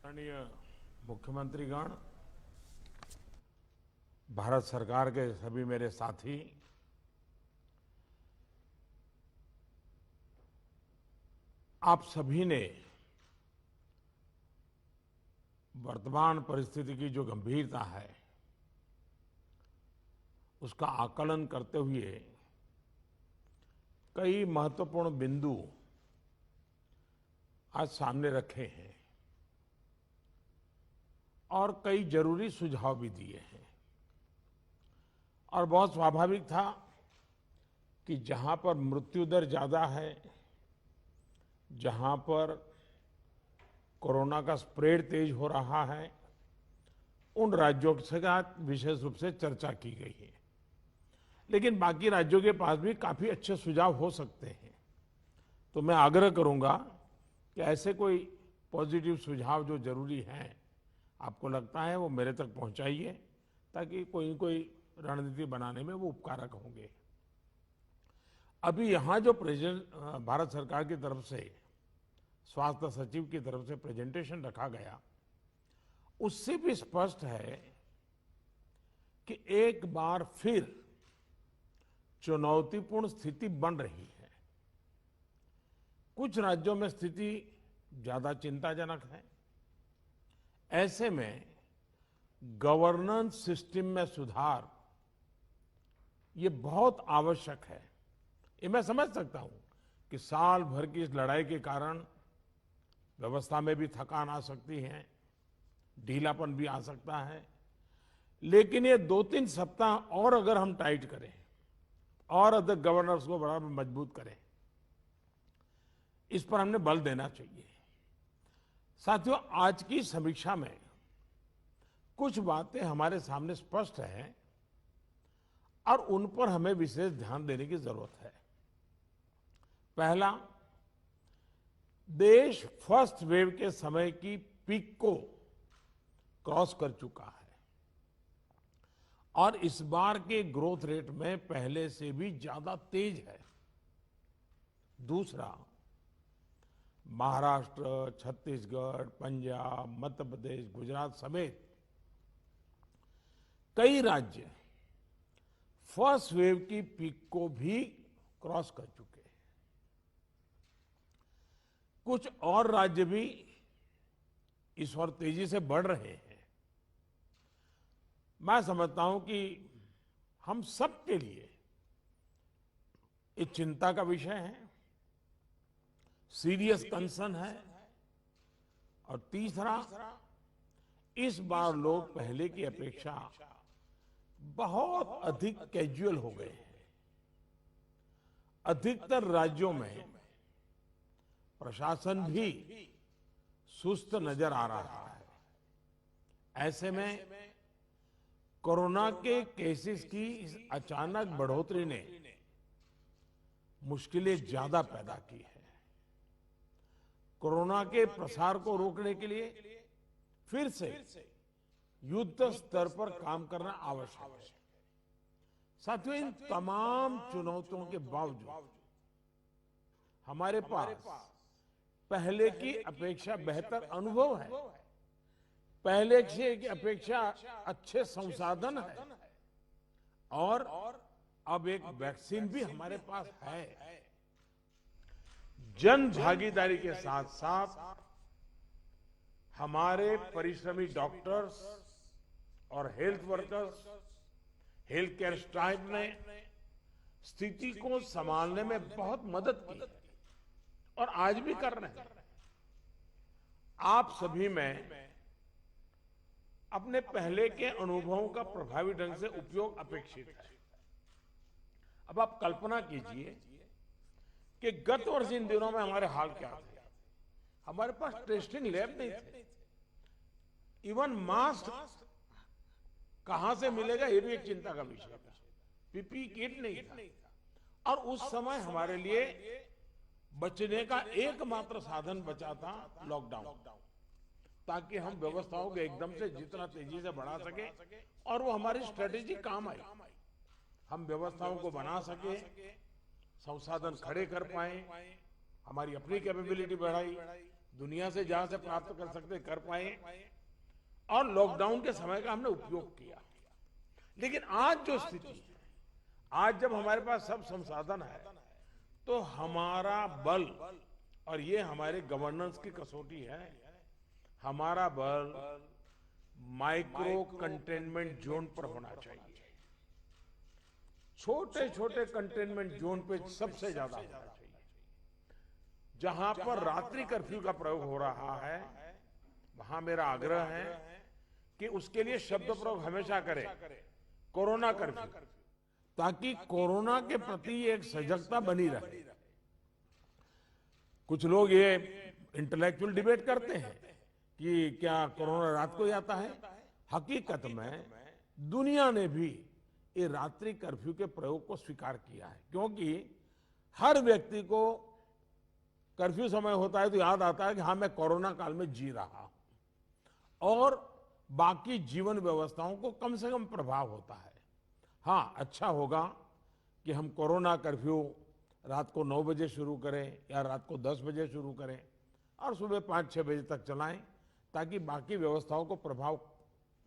माननीय मुख्यमंत्रीगण, भारत सरकार के सभी मेरे साथी, आप सभी ने वर्तमान परिस्थिति की जो गंभीरता है उसका आकलन करते हुए कई महत्वपूर्ण बिंदु आज सामने रखे हैं और कई जरूरी सुझाव भी दिए हैं। और बहुत स्वाभाविक था कि जहां पर मृत्यु दर ज्यादा है, जहां पर कोरोना का स्प्रेड तेज हो रहा है, उन राज्यों के साथ विशेष रूप से चर्चा की गई है। लेकिन बाकी राज्यों के पास भी काफी अच्छे सुझाव हो सकते हैं। तो मैं आग्रह करूंगा कि ऐसे कोई पॉजिटिव सुझाव जो जरूरी हैं, आपको लगता है वो मेरे तक पहुंचाइए, ताकि कोई रणनीति बनाने में वो उपकारक होंगे। अभी यहाँ जो भारत सरकार की तरफ से स्वास्थ्य सचिव की तरफ से प्रेजेंटेशन रखा गया, उससे भी स्पष्ट है कि एक बार फिर चुनौतीपूर्ण स्थिति बन रही है। कुछ राज्यों में स्थिति ज्यादा चिंताजनक है। ऐसे में गवर्नेंस सिस्टम में सुधार ये बहुत आवश्यक है। ये मैं समझ सकता हूं कि साल भर की इस लड़ाई के कारण व्यवस्था में भी थकान आ सकती है, ढीलापन भी आ सकता है। लेकिन ये 2-3 सप्ताह और अगर हम टाइट करें और अदर गवर्नर्स को बराबर मजबूत करें, इस पर हमने बल देना चाहिए। साथियों, आज की समीक्षा में कुछ बातें हमारे सामने स्पष्ट हैं और उन पर हमें विशेष ध्यान देने की जरूरत है। पहला, देश फर्स्ट वेव के समय की पीक को क्रॉस कर चुका है और इस बार के ग्रोथ रेट में पहले से भी ज्यादा तेज है। दूसरा, महाराष्ट्र, छत्तीसगढ़, पंजाब, मध्य प्रदेश, गुजरात समेत कई राज्य फर्स्ट वेव की पीक को भी क्रॉस कर चुके हैं। कुछ और राज्य भी इस ओर तेजी से बढ़ रहे हैं। मैं समझता हूं कि हम सबके लिए ये चिंता का विषय है, सीरियस कंसर्न है। और तीसरा, इस बार लोग पहले की अपेक्षा बहुत अधिक कैजुअल हो गए हैं। अधिकतर राज्यों में प्रशासन भी सुस्त नजर आ रहा है। ऐसे में कोरोना के केसेस की इस अचानक बढ़ोतरी ने मुश्किलें ज्यादा पैदा की है। कोरोना के प्रसार को रोकने के लिए फिर से युद्ध स्तर पर काम करना आवश्यक है। साथियों, इन तमाम चुनौतियों के बावजूद हमारे पास पहले की अपेक्षा बेहतर अनुभव है, पहले की अपेक्षा अच्छे संसाधन है और अब एक वैक्सीन भी हमारे पास है। जन भागीदारी के साथ साथ हमारे परिश्रमी डॉक्टर्स और health workers, health care staff ने स्थिति को संभालने में बहुत मदद की है और आज भी कर रहे हैं। आप सभी में अपने पहले के अनुभवों का प्रभावी ढंग से उपयोग अपेक्षित है। अब आप कल्पना कीजिए कि गत वर्ष इन दिनों में हमारे हाल क्या थे। हमारे पास टेस्टिंग लैब नहीं थे, इवन मास्क कहां से मिलेगा ये भी एक चिंता का विषय था, पीपीई किट नहीं था। और उस समय हमारे लिए बचने का एकमात्र साधन बचा था लॉकडाउन, ताकि हम व्यवस्थाओं को एकदम से जितना तेजी से बढ़ा सके और वो हमारी स्ट्रेटेजी काम आई। हम व्यवस्थाओं को बना सके, संसाधन खड़े कर पाए, हमारी अपनी कैपेबिलिटी बढ़ाई, दुनिया से जहां से प्राप्त कर सकते कर पाए, और लॉकडाउन के समय का हमने उपयोग किया। लेकिन आज जो स्थिति है, आज जब हमारे पास सब संसाधन है, तो हमारा बल, और ये हमारे गवर्नेंस की कसौटी है, हमारा बल माइक्रो कंटेनमेंट जोन पर होना चाहिए। छोटे छोटे कंटेनमेंट जोन पे सबसे ज्यादा होना चाहिए। जहां पर रात्रि कर्फ्यू का प्रयोग हो रहा है, वहां मेरा आग्रह है कि उसके लिए शब्द प्रयोग हमेशा करें, कोरोना कर्फ्यू, ताकि कोरोना के प्रति एक सजगता बनी रहे। कुछ लोग ये इंटेलेक्चुअल डिबेट करते हैं कि क्या कोरोना रात को ही आता है। हकीकत में दुनिया ने भी ये रात्रि कर्फ्यू के प्रयोग को स्वीकार किया है, क्योंकि हर व्यक्ति को कर्फ्यू समय होता है तो याद आता है कि हाँ, मैं कोरोना काल में जी रहा हूं, और बाकी जीवन व्यवस्थाओं को कम से कम प्रभाव होता है। हाँ, अच्छा होगा कि हम कोरोना कर्फ्यू रात को 9 बजे शुरू करें या रात को 10 बजे शुरू करें और सुबह 5-6 बजे तक चलाएं, ताकि बाकी व्यवस्थाओं को प्रभाव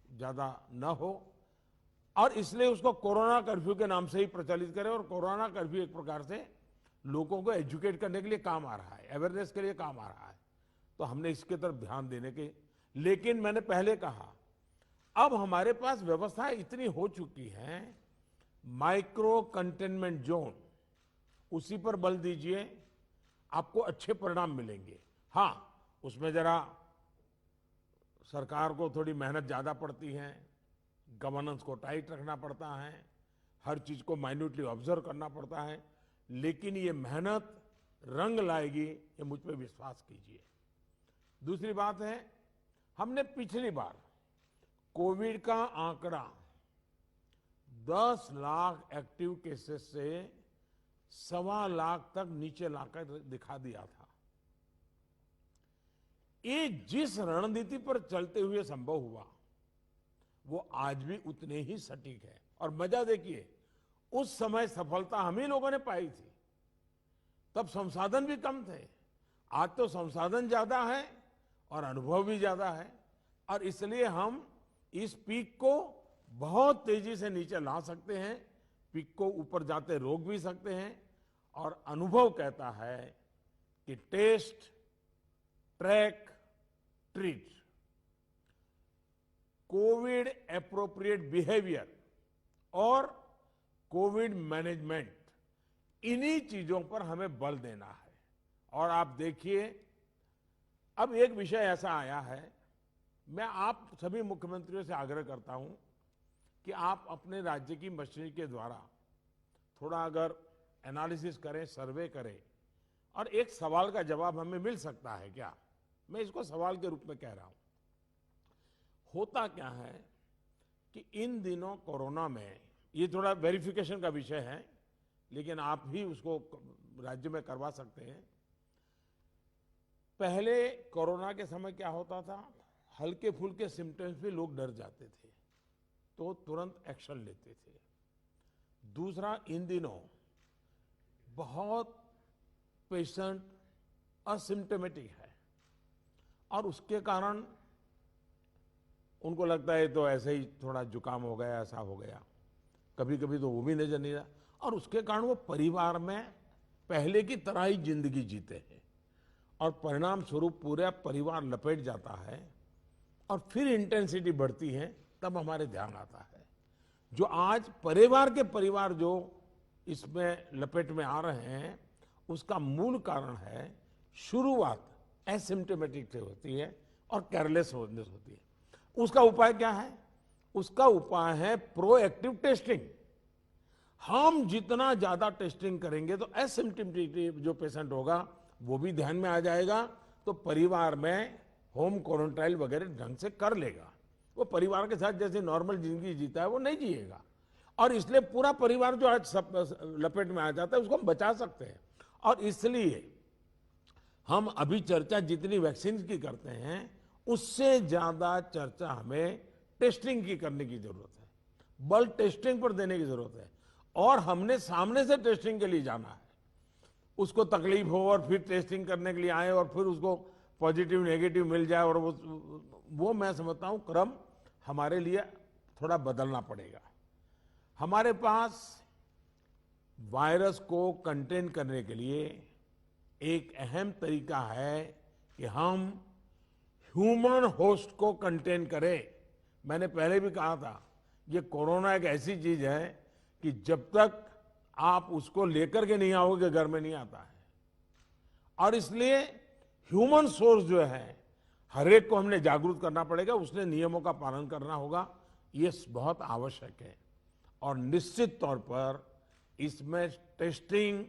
ज्यादा न हो। और इसलिए उसको कोरोना कर्फ्यू के नाम से ही प्रचलित करें। और कोरोना कर्फ्यू एक प्रकार से लोगों को एजुकेट करने के लिए काम आ रहा है, अवेयरनेस के लिए काम आ रहा है, तो हमने इसके तरफ ध्यान देने के। लेकिन मैंने पहले कहा, अब हमारे पास व्यवस्था इतनी हो चुकी है, माइक्रो कंटेनमेंट जोन, उसी पर बल दीजिए, आपको अच्छे परिणाम मिलेंगे। हाँ, उसमें जरा सरकार को थोड़ी मेहनत ज्यादा पड़ती है, गवर्नेंस को टाइट रखना पड़ता है, हर चीज को माइन्यूटली ऑब्जर्व करना पड़ता है, लेकिन ये मेहनत रंग लाएगी, ये मुझ पे विश्वास कीजिए। दूसरी बात है, हमने पिछली बार कोविड का आंकड़ा 10 लाख एक्टिव केसेस से 1.25 लाख तक नीचे लाकर दिखा दिया था। ये जिस रणनीति पर चलते हुए संभव हुआ, वो आज भी उतने ही सटीक है। और मजा देखिए, उस समय सफलता हम ही लोगों ने पाई थी, तब संसाधन भी कम थे। आज तो संसाधन ज्यादा है और अनुभव भी ज्यादा है, और इसलिए हम इस पीक को बहुत तेजी से नीचे ला सकते हैं, पीक को ऊपर जाते रोक भी सकते हैं। और अनुभव कहता है कि test, track, treat, COVID appropriate behaviour और कोविड मैनेजमेंट, इन्हीं चीजों पर हमें बल देना है। और आप देखिए, अब एक विषय ऐसा आया है, मैं आप सभी मुख्यमंत्रियों से आग्रह करता हूं कि आप अपने राज्य की मशीनरी के द्वारा थोड़ा अगर एनालिसिस करें, सर्वे करें, और एक सवाल का जवाब हमें मिल सकता है क्या, मैं इसको सवाल के रूप में कह रहा हूं। होता क्या है कि इन दिनों कोरोना में, ये थोड़ा वेरिफिकेशन का विषय है, लेकिन आप भी उसको राज्य में करवा सकते हैं। पहले कोरोना के समय क्या होता था, हल्के फुल्के सिम्टम्स भी लोग डर जाते थे, तो तुरंत एक्शन लेते थे। दूसरा, इन दिनों बहुत पेशेंट असिम्टोमेटिक है, और उसके कारण उनको लगता है तो ऐसे ही थोड़ा जुकाम हो गया, ऐसा हो गया, कभी कभी तो वो भी नजर नहीं रहा, और उसके कारण वो परिवार में पहले की तरह ही जिंदगी जीते हैं, और परिणाम स्वरूप पूरा परिवार लपेट जाता है, और फिर इंटेंसिटी बढ़ती है, तब हमारे ध्यान आता है। जो आज परिवार जो इसमें लपेट में आ रहे हैं, उसका मूल कारण है शुरुआत एसिम्टोमेटिक से होती है और केयरलेस होती है। उसका उपाय क्या है? उसका उपाय है प्रोएक्टिव टेस्टिंग। हम जितना ज्यादा टेस्टिंग करेंगे तो एसिम्टोमेटिक जो पेशेंट होगा वो भी ध्यान में आ जाएगा, तो परिवार में होम क्वारंटाइन वगैरह ढंग से कर लेगा। वो परिवार के साथ जैसे नॉर्मल जिंदगी जीता है वो नहीं जिएगा, और इसलिए पूरा परिवार जो आज सब लपेट में आ जाता है उसको हम बचा सकते हैं। और इसलिए हम अभी चर्चा जितनी वैक्सीन की करते हैं, उससे ज्यादा चर्चा हमें टेस्टिंग की करने की जरूरत है, बल टेस्टिंग पर देने की जरूरत है। और हमने सामने से टेस्टिंग के लिए जाना है। उसको तकलीफ हो और फिर टेस्टिंग करने के लिए आए और फिर उसको पॉजिटिव नेगेटिव मिल जाए और वो मैं समझता हूं क्रम हमारे लिए थोड़ा बदलना पड़ेगा। हमारे पास वायरस को कंटेन करने के लिए एक अहम तरीका है कि हम ह्यूमन होस्ट को कंटेन करें। मैंने पहले भी कहा था, ये कोरोना एक ऐसी चीज है कि जब तक आप उसको लेकर के नहीं आओगे घर में नहीं आता है। और इसलिए ह्यूमन सोर्स जो है हर एक को हमने जागरूक करना पड़ेगा, उसने नियमों का पालन करना होगा, ये बहुत आवश्यक है। और निश्चित तौर पर इसमें टेस्टिंग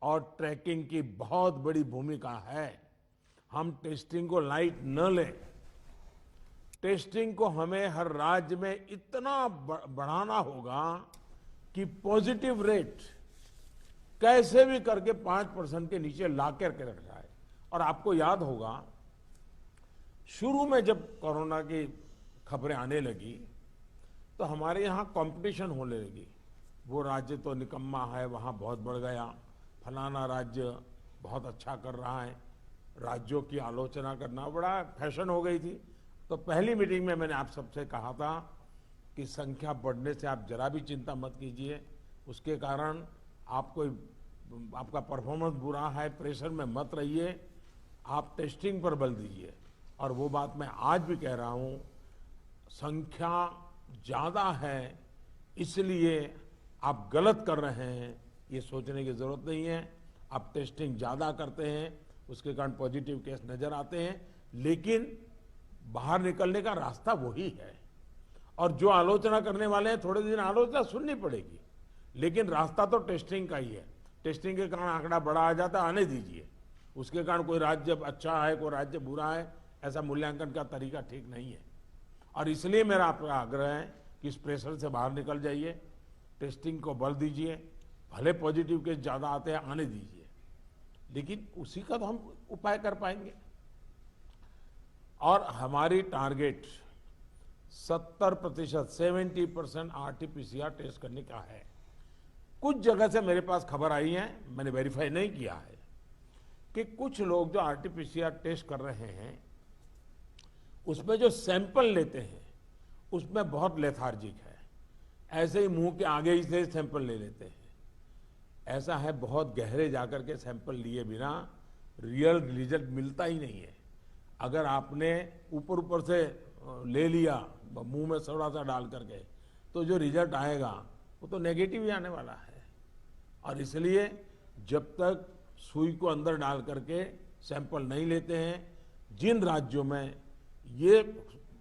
और ट्रैकिंग की बहुत बड़ी भूमिका है। हम टेस्टिंग को लाइट न लें। टेस्टिंग को हमें हर राज्य में इतना बढ़ाना होगा कि पॉजिटिव रेट कैसे भी करके 5% के नीचे ला करके रख जाए। और आपको याद होगा, शुरू में जब कोरोना की खबरें आने लगी तो हमारे यहाँ कंपटीशन होने लगी। वो राज्य तो निकम्मा है, वहाँ बहुत बढ़ गया, फलाना राज्य बहुत अच्छा कर रहा है। राज्यों की आलोचना करना बड़ा फैशन हो गई थी। तो पहली मीटिंग में मैंने आप सबसे कहा था कि संख्या बढ़ने से आप जरा भी चिंता मत कीजिए, उसके कारण आपका परफॉर्मेंस बुरा है, प्रेशर में मत रहिए, आप टेस्टिंग पर बल दीजिए। और वो बात मैं आज भी कह रहा हूं, संख्या ज्यादा है इसलिए आप गलत कर रहे हैं, ये सोचने की जरूरत नहीं है। आप टेस्टिंग ज्यादा करते हैं, उसके कारण पॉजिटिव केस नजर आते हैं, लेकिन बाहर निकलने का रास्ता वही है। और जो आलोचना करने वाले हैं, थोड़े दिन आलोचना सुननी पड़ेगी, लेकिन रास्ता तो टेस्टिंग का ही है। टेस्टिंग के कारण आंकड़ा बड़ा आ जाता है, आने दीजिए। उसके कारण कोई राज्य अच्छा है, कोई राज्य बुरा है, ऐसा मूल्यांकन का तरीका ठीक नहीं है। और इसलिए मेरा आपका आग्रह है कि इस प्रेशर से बाहर निकल जाइए, टेस्टिंग को बल दीजिए। भले पॉजिटिव केस ज्यादा आते हैं, आने दीजिए, लेकिन उसी का तो हम उपाय कर पाएंगे। और हमारी टारगेट 70%, 70% आरटीपीसीआर टेस्ट करने का है। कुछ जगह से मेरे पास खबर आई है, मैंने वेरीफाई नहीं किया है, कि कुछ लोग जो आरटीपीसीआर टेस्ट कर रहे हैं उसमें जो सैंपल लेते हैं उसमें बहुत लेथार्जिक है। ऐसे ही मुंह के आगे ही से सैंपल ले लेते हैं। ऐसा है, बहुत गहरे जाकर के सैंपल लिए बिना रियल रिजल्ट मिलता ही नहीं है। अगर आपने ऊपर ऊपर से ले लिया मुंह में थोड़ा सा डाल करके, तो जो रिजल्ट आएगा वो तो नेगेटिव ही आने वाला है। और इसलिए जब तक सुई को अंदर डाल करके सैंपल नहीं लेते हैं, जिन राज्यों में ये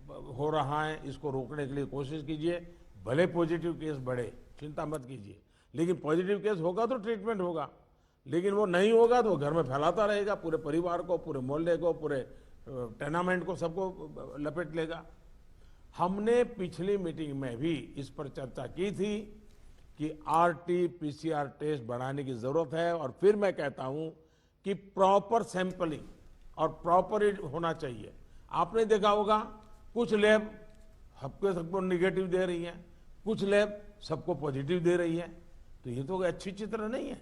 हो रहा है, इसको रोकने के लिए कोशिश कीजिए। भले पॉजिटिव केस बढ़े, चिंता मत कीजिए, लेकिन पॉजिटिव केस होगा तो ट्रीटमेंट होगा, लेकिन वो नहीं होगा तो घर में फैलाता रहेगा, पूरे परिवार को, पूरे मोहल्ले को, पूरे टेनामेंट को, सबको लपेट लेगा। हमने पिछली मीटिंग में भी इस पर चर्चा की थी कि आरटीपीसीआर टेस्ट बढ़ाने की जरूरत है। और फिर मैं कहता हूं कि प्रॉपर सैंपलिंग और प्रॉपर होना चाहिए। आपने देखा होगा, कुछ लैब सबको निगेटिव दे रही है, कुछ लैब सबको पॉजिटिव दे रही है, तो ये तो अच्छी चित्र नहीं है।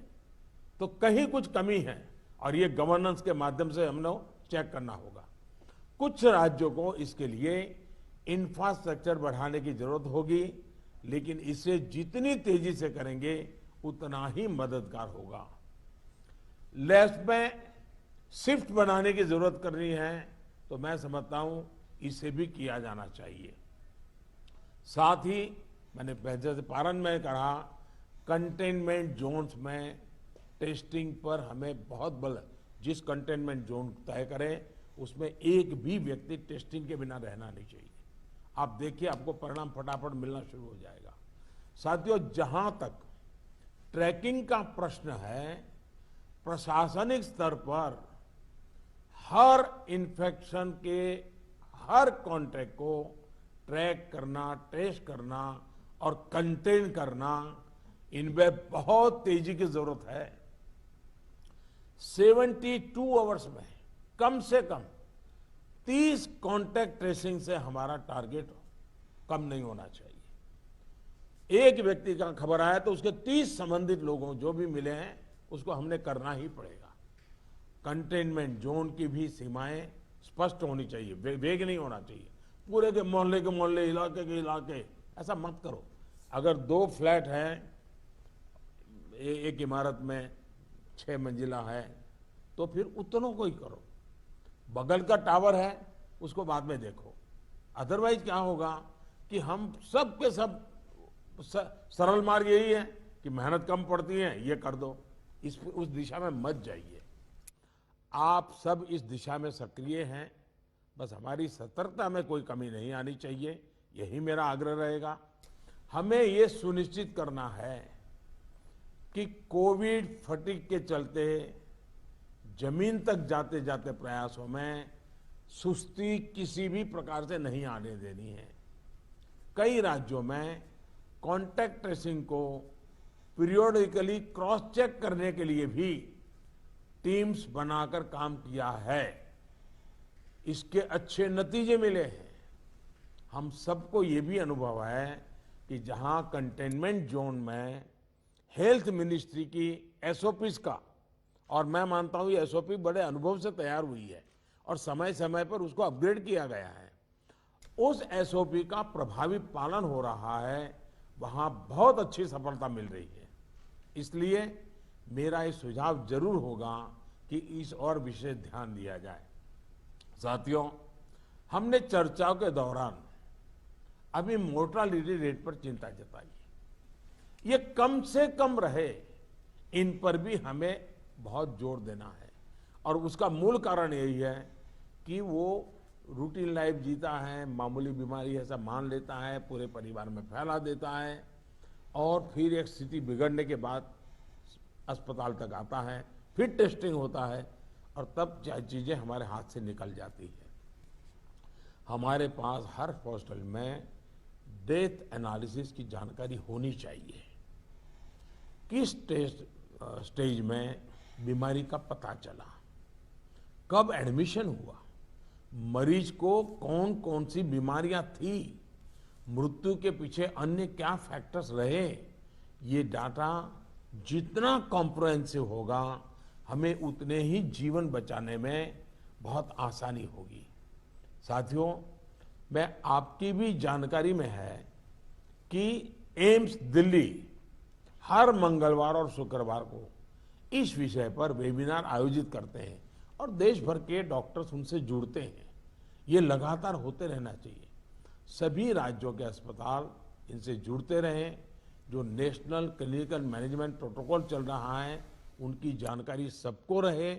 तो कहीं कुछ कमी है, और ये गवर्नेंस के माध्यम से हम लोग चेक करना होगा। कुछ राज्यों को इसके लिए इंफ्रास्ट्रक्चर बढ़ाने की जरूरत होगी, लेकिन इसे जितनी तेजी से करेंगे उतना ही मददगार होगा। लैब्स में शिफ्ट बनाने की जरूरत करनी है, तो मैं समझता हूं इसे भी किया जाना चाहिए। साथ ही मैंने पहले से पारण में कहा, कंटेनमेंट जोन्स में टेस्टिंग पर हमें बहुत बल, जिस कंटेनमेंट जोन तय करें उसमें एक भी व्यक्ति टेस्टिंग के बिना रहना नहीं चाहिए। आप देखिए, आपको परिणाम फटाफट मिलना शुरू हो जाएगा। साथियों, जहां तक ट्रैकिंग का प्रश्न है, प्रशासनिक स्तर पर हर इन्फेक्शन के हर कॉन्टैक्ट को ट्रैक करना, टेस्ट करना और कंटेन करना, इनमें बहुत तेजी की जरूरत है। 72 आवर्स में कम से कम 30 कॉन्टैक्ट ट्रेसिंग से हमारा टारगेट कम नहीं होना चाहिए। एक व्यक्ति का खबर आया तो उसके 30 संबंधित लोगों जो भी मिले हैं उसको हमने करना ही पड़ेगा। कंटेनमेंट जोन की भी सीमाएं स्पष्ट होनी चाहिए, वेग नहीं होना चाहिए। पूरे के मोहल्ले, इलाके के इलाके, ऐसा मत करो। अगर 2 फ्लैट हैं, एक इमारत में 6 मंजिला है, तो फिर उतनों को ही करो। बगल का टावर है, उसको बाद में देखो। अदरवाइज क्या होगा कि हम सब के सब सरल मार्ग यही है कि मेहनत कम पड़ती है, ये कर दो। उस दिशा में मत जाइए। आप सब इस दिशा में सक्रिय हैं, बस हमारी सतर्कता में कोई कमी नहीं आनी चाहिए, यही मेरा आग्रह रहेगा। हमें ये सुनिश्चित करना है कि कोविड फटीग के चलते जमीन तक जाते जाते प्रयासों में सुस्ती किसी भी प्रकार से नहीं आने देनी है। कई राज्यों में कॉन्टैक्ट ट्रेसिंग को पीरियोडिकली क्रॉस चेक करने के लिए भी टीम्स बनाकर काम किया है। इसके अच्छे नतीजे मिले हैं। हम सबको ये भी अनुभव है कि जहां कंटेनमेंट जोन में हेल्थ मिनिस्ट्री की एसओपीज का, और मैं मानता हूं ये एसओपी बड़े अनुभव से तैयार हुई है और समय समय पर उसको अपग्रेड किया गया है, उस एसओपी का प्रभावी पालन हो रहा है, वहां बहुत अच्छी सफलता मिल रही है। इसलिए मेरा ये सुझाव जरूर होगा कि इस और विशेष ध्यान दिया जाए। साथियों, हमने चर्चाओं के दौरान अभी मोर्टालिटी रेट पर चिंता जताई। ये कम से कम रहे, इन पर भी हमें बहुत जोर देना है। और उसका मूल कारण यही है कि वो रूटीन लाइफ जीता है, मामूली बीमारी ऐसा मान लेता है, पूरे परिवार में फैला देता है, और फिर एक स्थिति बिगड़ने के बाद अस्पताल तक आता है, फिर टेस्टिंग होता है, और तब चीजें हमारे हाथ से निकल जाती है। हमारे पास हर हॉस्पिटल में डेथ एनालिसिस की जानकारी होनी चाहिए। किस स्टेज में बीमारी का पता चला, कब एडमिशन हुआ, मरीज को कौन कौन सी बीमारियां थी, मृत्यु के पीछे अन्य क्या फैक्टर्स रहे, ये डाटा जितना कॉम्प्रिहेंसिव होगा, हमें उतने ही जीवन बचाने में बहुत आसानी होगी। साथियों, मैं आपकी भी जानकारी में है कि एम्स दिल्ली हर मंगलवार और शुक्रवार को इस विषय पर वेबिनार आयोजित करते हैं और देश भर के डॉक्टर्स उनसे जुड़ते हैं। ये लगातार होते रहना चाहिए। सभी राज्यों के अस्पताल इनसे जुड़ते रहें। जो नेशनल क्लिनिकल मैनेजमेंट प्रोटोकॉल चल रहा है, उनकी जानकारी सबको रहे,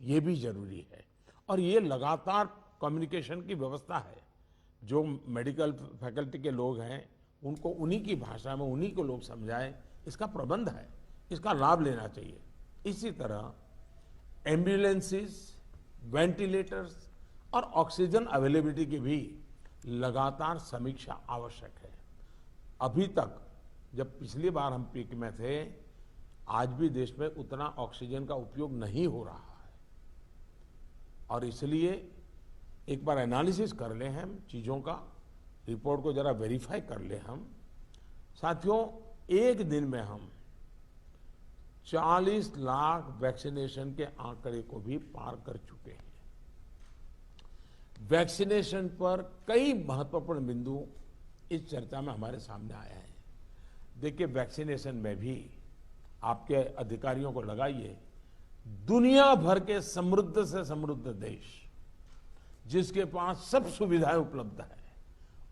ये भी जरूरी है। और ये लगातार कम्युनिकेशन की व्यवस्था है। जो मेडिकल फैकल्टी के लोग हैं, उनको उन्हीं की भाषा में उन्हीं को लोग समझाएं, इसका प्रबंध है, इसका लाभ लेना चाहिए। इसी तरह एम्बुलेंसेस, वेंटिलेटर्स और ऑक्सीजन अवेलेबिलिटी की भी लगातार समीक्षा आवश्यक है। अभी तक जब पिछली बार हम पीक में थे, आज भी देश में उतना ऑक्सीजन का उपयोग नहीं हो रहा है, और इसलिए एक बार एनालिसिस कर लें हम चीजों का, रिपोर्ट को जरा वेरीफाई कर लें हम। साथियों, एक दिन में हम 40 लाख वैक्सीनेशन के आंकड़े को भी पार कर चुके हैं। वैक्सीनेशन पर कई महत्वपूर्ण बिंदु इस चर्चा में हमारे सामने आए हैं। देखिए, वैक्सीनेशन में भी आपके अधिकारियों को लगाइए, दुनिया भर के समृद्ध से समृद्ध देश जिसके पास सब सुविधाएं उपलब्ध है,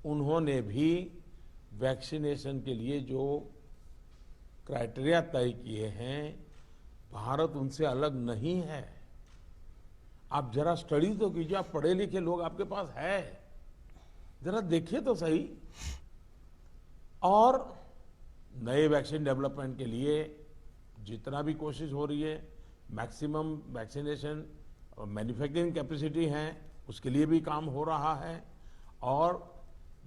उन्होंने भी वैक्सीनेशन के लिए जो क्राइटेरिया तय किए हैं, भारत उनसे अलग नहीं है। आप जरा स्टडी तो कीजिए, आप पढ़े लिखे लोग आपके पास है, जरा देखिए तो सही। और नए वैक्सीन डेवलपमेंट के लिए जितना भी कोशिश हो रही है, मैक्सिमम वैक्सीनेशन और मैन्युफैक्चरिंग कैपेसिटी है, उसके लिए भी काम हो रहा है। और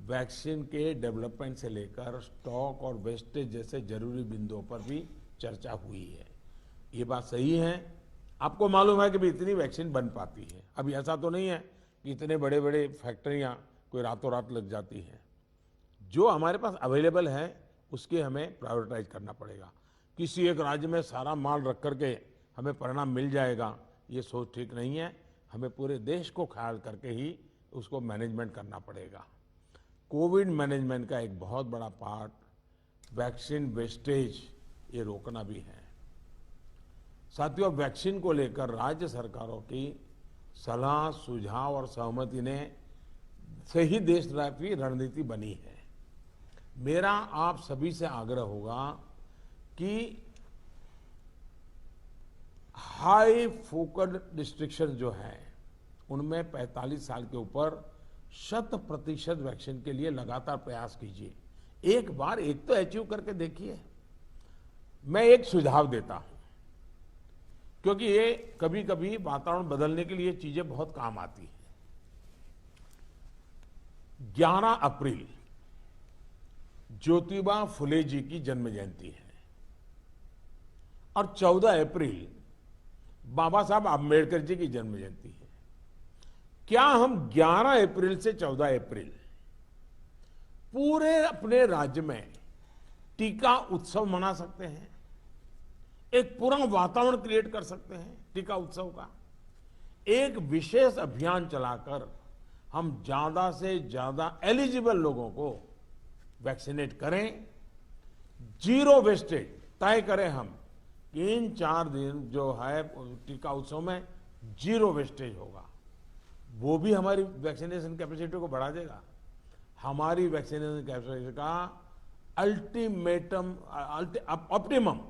वैक्सीन के डेवलपमेंट से लेकर स्टॉक और वेस्टेज जैसे जरूरी बिंदुओं पर भी चर्चा हुई है। ये बात सही है। आपको मालूम है कि भी इतनी वैक्सीन बन पाती है। अभी ऐसा तो नहीं है कि इतने बड़े बड़े फैक्ट्रियां कोई रातों रात लग जाती हैं। जो हमारे पास अवेलेबल है उसके हमें प्रायोरिटाइज करना पड़ेगा। किसी एक राज्य में सारा माल रख करके हमें परिणाम मिल जाएगा, ये सोच ठीक नहीं है। हमें पूरे देश को ख्याल करके ही उसको मैनेजमेंट करना पड़ेगा। कोविड मैनेजमेंट का एक बहुत बड़ा पार्ट वैक्सीन वेस्टेज ये रोकना भी है। साथियों, वैक्सीन को लेकर राज्य सरकारों की सलाह, सुझाव और सहमति ने से ही देशव्यापी रणनीति बनी है। मेरा आप सभी से आग्रह होगा कि हाई फोकस्ड रिस्ट्रिक्शन जो है उनमें 45 साल के ऊपर 100% वैक्सीन के लिए लगातार प्रयास कीजिए। एक बार एक तो अचीव करके देखिए। मैं एक सुझाव देता हूं, क्योंकि ये कभी कभी वातावरण बदलने के लिए चीजें बहुत काम आती हैं। 11 अप्रैल ज्योतिबा फुले जी की जन्म जयंती है और 14 अप्रैल बाबा साहब आम्बेडकर जी की जन्म जयंती है। क्या हम 11 अप्रैल से 14 अप्रैल पूरे अपने राज्य में टीका उत्सव मना सकते हैं? एक पूरा वातावरण क्रिएट कर सकते हैं टीका उत्सव का। एक विशेष अभियान चलाकर हम ज्यादा से ज्यादा एलिजिबल लोगों को वैक्सीनेट करें। जीरो वेस्टेज तय करें हम कि इन 4 दिन जो है टीका उत्सव में जीरो वेस्टेज होगा। वो भी हमारी वैक्सीनेशन कैपेसिटी को बढ़ा देगा। हमारी वैक्सीनेशन कैपेसिटी का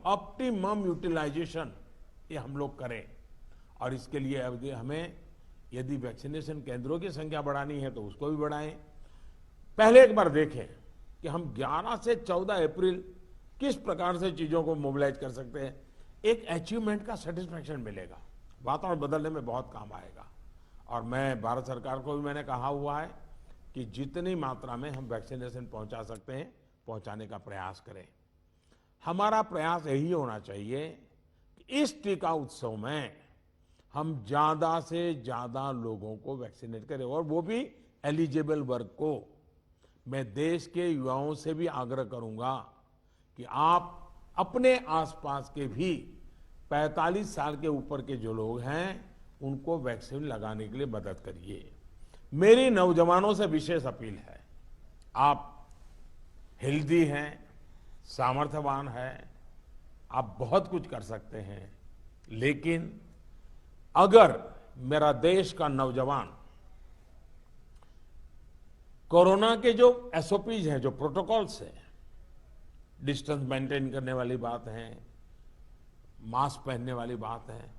ऑप्टिमम यूटिलाइजेशन ये हम लोग करें। और इसके लिए अब हमें यदि वैक्सीनेशन केंद्रों की संख्या बढ़ानी है तो उसको भी बढ़ाएं। पहले एक बार देखें कि हम 11 से 14 अप्रैल किस प्रकार से चीजों को मोबिलाइज कर सकते हैं। एक अचीवमेंट का सेटिस्फैक्शन मिलेगा, वातावरण बदलने में बहुत काम आएगा। और मैं भारत सरकार को भी मैंने कहा हुआ है कि जितनी मात्रा में हम वैक्सीनेशन पहुंचा सकते हैं पहुंचाने का प्रयास करें। हमारा प्रयास यही होना चाहिए कि इस टीका उत्सव में हम ज्यादा से ज्यादा लोगों को वैक्सीनेट करें, और वो भी एलिजिबल वर्ग को। मैं देश के युवाओं से भी आग्रह करूंगा कि आप अपने आसपास के भी 45 साल के ऊपर के जो लोग हैं उनको वैक्सीन लगाने के लिए मदद करिए। मेरी नौजवानों से विशेष अपील है, आप हेल्दी हैं, सामर्थ्यवान हैं, आप बहुत कुछ कर सकते हैं, लेकिन अगर मेरा देश का नौजवान कोरोना के जो एसओपीज हैं, जो प्रोटोकॉल्स हैं, डिस्टेंस मेंटेन करने वाली बात है, मास्क पहनने वाली बात है,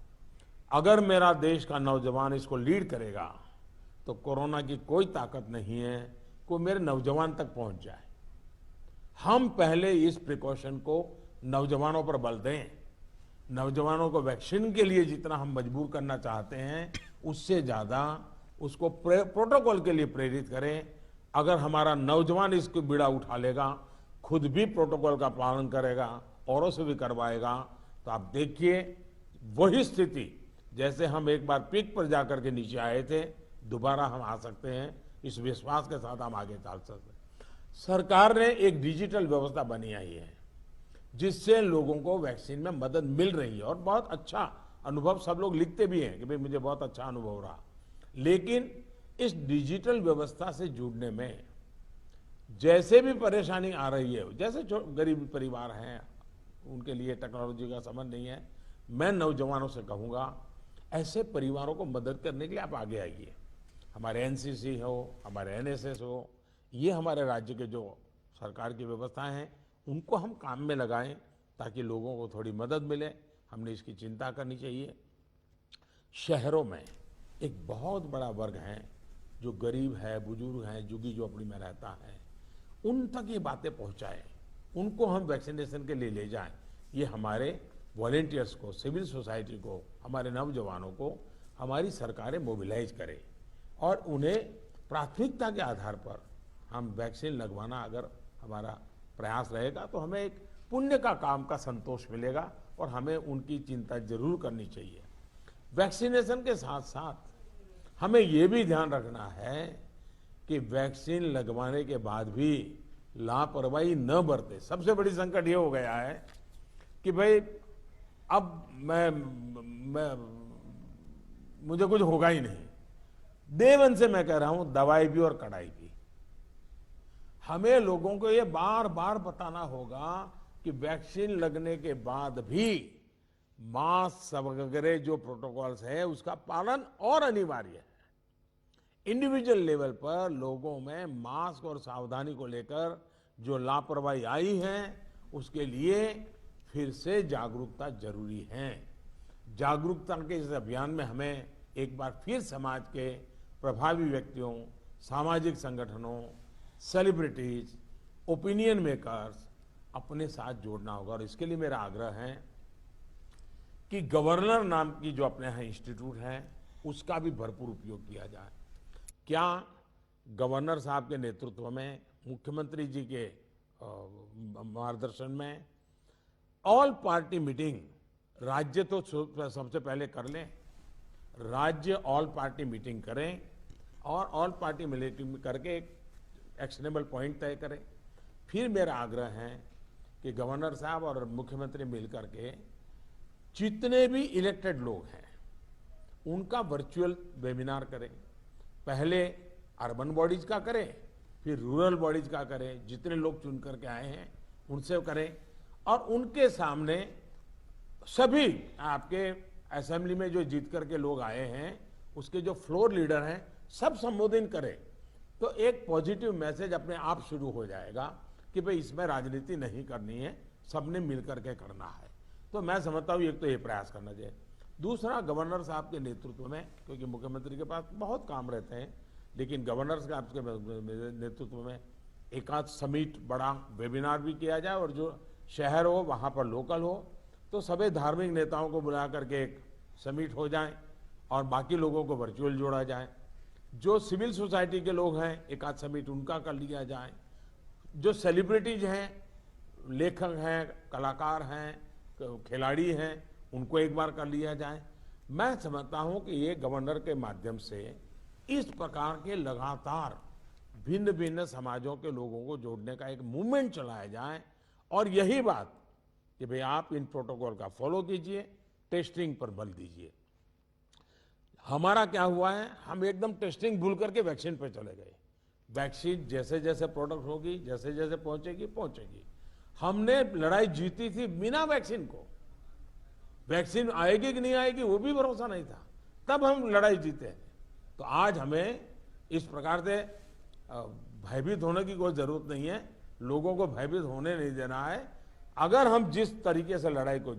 अगर मेरा देश का नौजवान इसको लीड करेगा तो कोरोना की कोई ताकत नहीं है कि मेरे नौजवान तक पहुंच जाए। हम पहले इस प्रिकॉशन को नौजवानों पर बल दें। नौजवानों को वैक्सीन के लिए जितना हम मजबूर करना चाहते हैं उससे ज्यादा उसको प्रोटोकॉल के लिए प्रेरित करें। अगर हमारा नौजवान इसको बीड़ा उठा लेगा, खुद भी प्रोटोकॉल का पालन करेगा, औरों से भी करवाएगा, तो आप देखिए वही स्थिति जैसे हम एक बार पीक पर जाकर के नीचे आए थे, दोबारा हम आ सकते हैं। इस विश्वास के साथ हम आगे चल सकते हैं। सरकार ने एक डिजिटल व्यवस्था बनाई है जिससे लोगों को वैक्सीन में मदद मिल रही है, और बहुत अच्छा अनुभव सब लोग लिखते भी हैं कि भाई मुझे बहुत अच्छा अनुभव रहा। लेकिन इस डिजिटल व्यवस्था से जुड़ने में जैसे भी परेशानी आ रही है, जैसे गरीब परिवार हैं उनके लिए टेक्नोलॉजी का समझ नहीं है, मैं नौजवानों से कहूंगा ऐसे परिवारों को मदद करने के लिए आप आगे आइए। हमारे एनसीसी हो, हमारे एनएसएस हो, ये हमारे राज्य के जो सरकार की व्यवस्थाएं हैं उनको हम काम में लगाएं ताकि लोगों को थोड़ी मदद मिले। हमने इसकी चिंता करनी चाहिए। शहरों में एक बहुत बड़ा वर्ग है जो गरीब है, बुजुर्ग हैं, झुग्गी झोपड़ी में रहता है, उन तक ये बातें पहुंचाएं, उनको हम वैक्सीनेशन के लिए ले जाएं। ये हमारे वॉलेंटियर्स को, सिविल सोसाइटी को, हमारे नौजवानों को हमारी सरकारें मोबिलाइज करें और उन्हें प्राथमिकता के आधार पर हम वैक्सीन लगवाना अगर हमारा प्रयास रहेगा तो हमें एक पुण्य का काम का संतोष मिलेगा और हमें उनकी चिंता जरूर करनी चाहिए। वैक्सीनेशन के साथ साथ हमें ये भी ध्यान रखना है कि वैक्सीन लगवाने के बाद भी लापरवाही न बरते। सबसे बड़ी संकट ये हो गया है कि भाई अब मुझे कुछ होगा ही नहीं। डे वन से मैं कह रहा हूं, दवाई भी और कड़ाई भी। हमें लोगों को ये बार बार बताना होगा कि वैक्सीन लगने के बाद भी मास्क वगैरह जो प्रोटोकॉल्स है उसका पालन और अनिवार्य है। इंडिविजुअल लेवल पर लोगों में मास्क और सावधानी को लेकर जो लापरवाही आई है, उसके लिए फिर से जागरूकता जरूरी है। जागरूकता के इस अभियान में हमें एक बार फिर समाज के प्रभावी व्यक्तियों, सामाजिक संगठनों, सेलिब्रिटीज, ओपिनियन मेकर्स अपने साथ जोड़ना होगा। और इसके लिए मेरा आग्रह है कि गवर्नर नाम की जो अपने यहाँ इंस्टीट्यूट है उसका भी भरपूर उपयोग किया जाए। क्या गवर्नर साहब के नेतृत्व में, मुख्यमंत्री जी के मार्गदर्शन में ऑल पार्टी मीटिंग, राज्य तो सबसे पहले कर लें, राज्य ऑल पार्टी मीटिंग करें और ऑल पार्टी मीटिंग करके एक एक्शनेबल पॉइंट तय करें। फिर मेरा आग्रह है कि गवर्नर साहब और मुख्यमंत्री मिलकर के जितने भी इलेक्टेड लोग हैं उनका वर्चुअल वेबिनार करें। पहले अर्बन बॉडीज का करें, फिर रूरल बॉडीज का करें, जितने लोग चुन करके आए हैं उनसे करें, और उनके सामने सभी आपके असेंबली में जो जीत करके लोग आए हैं उसके जो फ्लोर लीडर हैं सब संबोधित करें। तो एक पॉजिटिव मैसेज अपने आप शुरू हो जाएगा कि भाई इसमें राजनीति नहीं करनी है, सबने मिलकर के करना है। तो मैं समझता हूं एक तो ये प्रयास करना चाहिए। दूसरा, गवर्नर साहब के नेतृत्व में, क्योंकि मुख्यमंत्री के पास बहुत काम रहते हैं, लेकिन गवर्नर साहब के नेतृत्व में एक आध समिट, बड़ा वेबिनार भी किया जाए, और जो शहर हो वहां पर लोकल हो तो सभी धार्मिक नेताओं को बुला करके एक समिट हो जाए और बाकी लोगों को वर्चुअल जोड़ा जाए। जो सिविल सोसाइटी के लोग हैं एक आध समिट उनका कर लिया जाए। जो सेलिब्रिटीज हैं, लेखक हैं, कलाकार हैं, खिलाड़ी हैं, उनको एक बार कर लिया जाए। मैं समझता हूं कि ये गवर्नर के माध्यम से इस प्रकार के लगातार भिन्न भिन्न समाजों के लोगों को जोड़ने का एक मूवमेंट चलाया जाए। और यही बात कि भाई आप इन प्रोटोकॉल का फॉलो कीजिए, टेस्टिंग पर बल दीजिए। हमारा क्या हुआ है, हम एकदम टेस्टिंग भूल करके वैक्सीन पर चले गए। वैक्सीन जैसे जैसे प्रोडक्ट होगी, जैसे जैसे पहुंचेगी। हमने लड़ाई जीती थी बिना वैक्सीन को। वैक्सीन आएगी कि नहीं आएगी वो भी भरोसा नहीं था, तब हम लड़ाई जीते हैं। तो आज हमें इस प्रकार से भयभीत होने की कोई जरूरत नहीं है, लोगों को भयभीत होने नहीं देना है। अगर हम जिस तरीके से लड़ाई को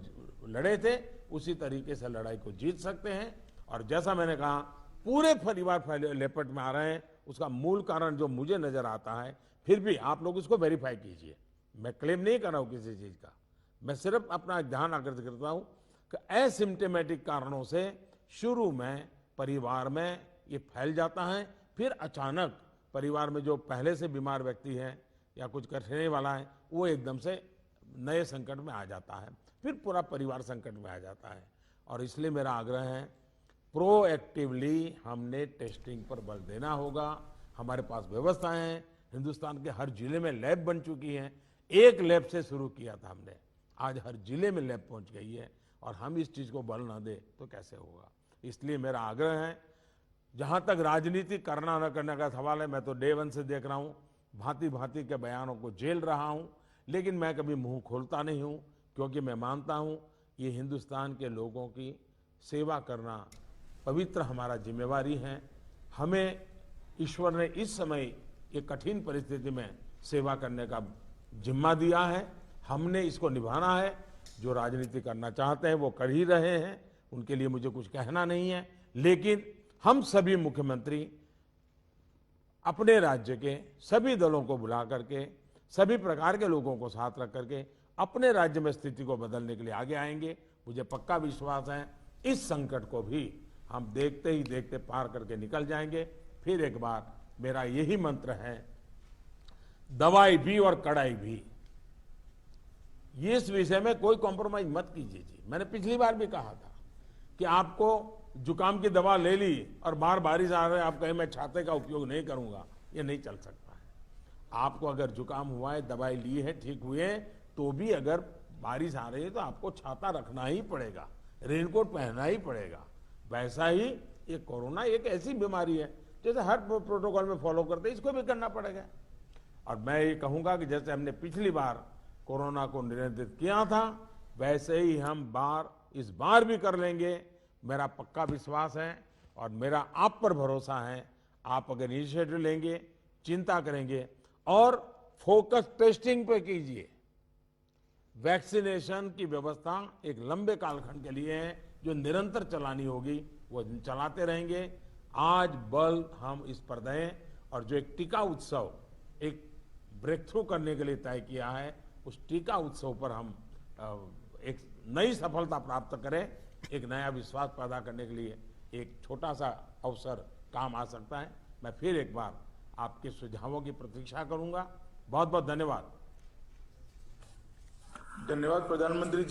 लड़े थे उसी तरीके से लड़ाई को जीत सकते हैं। और जैसा मैंने कहा, पूरे परिवार लेपट में आ रहे हैं, उसका मूल कारण जो मुझे नजर आता है, फिर भी आप लोग उसको वेरीफाई कीजिए। मैं क्लेम नहीं कर रहा हूं किसी चीज का, मैं सिर्फ अपना ध्यान आकर्षित करता हूं कि एसिम्प्टोमेटिक कारणों से शुरू में परिवार में ये फैल जाता है, फिर अचानक परिवार में जो पहले से बीमार व्यक्ति है या कुछ करने वाला है वो एकदम से नए संकट में आ जाता है, फिर पूरा परिवार संकट में आ जाता है। और इसलिए मेरा आग्रह है, प्रोएक्टिवली हमने टेस्टिंग पर बल देना होगा। हमारे पास व्यवस्थाएं हैं, हिंदुस्तान के हर जिले में लैब बन चुकी हैं। एक लैब से शुरू किया था हमने, आज हर जिले में लैब पहुंच गई है। और हम इस चीज को बल ना दे तो कैसे होगा। इसलिए मेरा आग्रह है, जहां तक राजनीति करना न करने का सवाल है, मैं तो डे वन से देख रहा हूं, भांति भांति के बयानों को झेल रहा हूं, लेकिन मैं कभी मुंह खोलता नहीं हूं, क्योंकि मैं मानता हूं ये हिंदुस्तान के लोगों की सेवा करना पवित्र हमारा जिम्मेवारी है। हमें ईश्वर ने इस समय ये कठिन परिस्थिति में सेवा करने का जिम्मा दिया है, हमने इसको निभाना है। जो राजनीति करना चाहते हैं वो कर ही रहे हैं, उनके लिए मुझे कुछ कहना नहीं है। लेकिन हम सभी मुख्यमंत्री अपने राज्य के सभी दलों को बुला करके, सभी प्रकार के लोगों को साथ रख करके अपने राज्य में स्थिति को बदलने के लिए आगे आएंगे। मुझे पक्का विश्वास है इस संकट को भी हम देखते ही देखते पार करके निकल जाएंगे। फिर एक बार मेरा यही मंत्र है, दवाई भी और कड़ाई भी। ये इस विषय में कोई कॉम्प्रोमाइज मत कीजिए जी। मैंने पिछली बार भी कहा था कि आपको जुकाम की दवा ले ली और बाहर बारिश आ रही है, आप कहें मैं छाते का उपयोग नहीं करूंगा, ये नहीं चल सकता है। आपको अगर जुकाम हुआ है, दवाई ली है, ठीक हुए, तो भी अगर बारिश आ रही है तो आपको छाता रखना ही पड़ेगा, रेनकोट पहनना ही पड़ेगा। वैसा ही ये कोरोना एक ऐसी बीमारी है जैसे हर प्रोटोकॉल में फॉलो करते हैं, इसको भी करना पड़ेगा। और मैं ये कहूंगा कि जैसे हमने पिछली बार कोरोना को नियंत्रित किया था, वैसे ही हम इस बार भी कर लेंगे। मेरा पक्का विश्वास है और मेरा आप पर भरोसा है। आप अगर इनिशिएटिव लेंगे, चिंता करेंगे और फोकस टेस्टिंग पे कीजिए। वैक्सीनेशन की व्यवस्था एक लंबे कालखंड के लिए है जो निरंतर चलानी होगी, वो चलाते रहेंगे। आज बल हम इस पर दें और जो एक टीका उत्सव एक ब्रेक थ्रू करने के लिए तय किया है, उस टीका उत्सव पर हम एक नई सफलता प्राप्त करें। एक नया विश्वास पैदा करने के लिए एक छोटा सा अवसर काम आ सकता है। मैं फिर एक बार आपके सुझावों की प्रतीक्षा करूंगा। बहुत बहुत धन्यवाद। धन्यवाद प्रधानमंत्री जी।